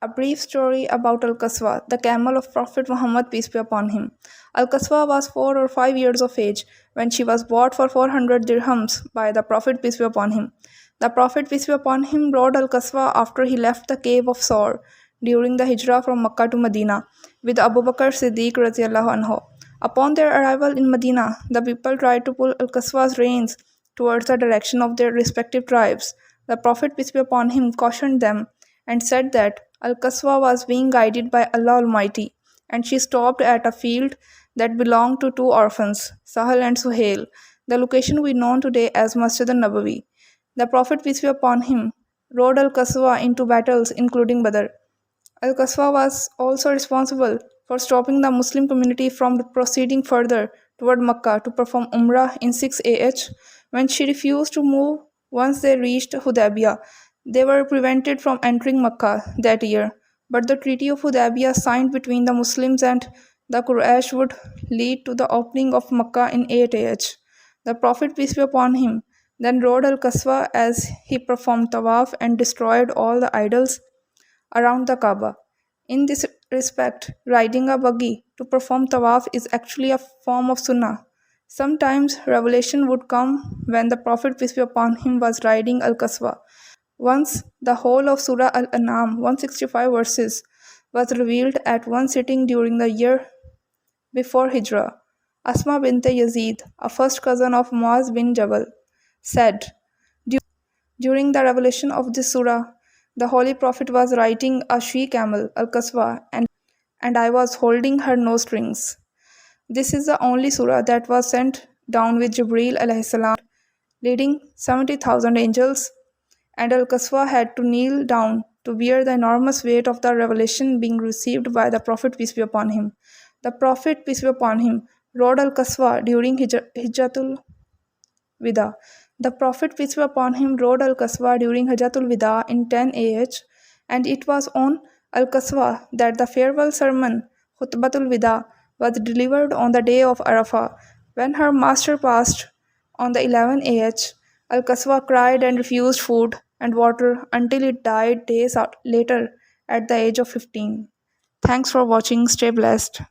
A brief story about Al-Qaswa, the camel of Prophet Muhammad, peace be upon him. Al-Qaswa was 4 or 5 years of age when she was bought for 400 dirhams by the Prophet, peace be upon him. The Prophet, peace be upon him, rode Al-Qaswa after he left the cave of Saur during the hijrah from Makkah to Medina with Abu Bakr Siddiq radiallahu anhu. Upon their arrival in Medina, the people tried to pull Al-Qaswa's reins towards the direction of their respective tribes. The Prophet, peace be upon him, cautioned them and said that Al-Qaswa was being guided by Allah Almighty, and she stopped at a field that belonged to two orphans, Sahal and Suhail, the location we know today as Masjid al-Nabawi. The Prophet, peace be upon him, rode Al-Qaswa into battles including Badr. Al-Qaswa was also responsible for stopping the Muslim community from proceeding further toward Makkah to perform Umrah in 6 AH when she refused to move once they reached Hudaybiyah. They were prevented from entering Makkah that year, but the Treaty of Hudaybiyah signed between the Muslims and the Quraysh would lead to the opening of Makkah in 8 AH. The Prophet, peace be upon him, then rode Al-Qaswa as he performed tawaf and destroyed all the idols around the Kaaba. In this respect, riding a buggy to perform tawaf is actually a form of sunnah. Sometimes revelation would come when the Prophet, peace be upon him, was riding Al-Qaswa. Once, the whole of Surah Al-An'am, 165 verses, was revealed at one sitting during the year before Hijrah. Asma bint Yazid, a first cousin of Muaz bin Jabal, said, during the revelation of this surah, the Holy Prophet was riding a she-camel, Al-Qaswa, and I was holding her nose strings. This is the only surah that was sent down with Jibreel alayhi salam, leading 70,000 angels, and Al-Qaswa had to kneel down to bear the enormous weight of the revelation being received by the Prophet, peace be upon him. The Prophet, peace be upon him, rode Al-Qaswa during Hijjatul Wida. The Prophet, peace be upon him, rode Al-Qaswa during Hajjatul Wida in 10 AH, and it was on Al-Qaswa that the farewell sermon, Khutbatul Wida, was delivered on the day of Arafah. When her master passed on the 11 AH, Al-Qaswa cried and refused food and water until it died days later at the age of 15. Thanks for watching. Stay blessed.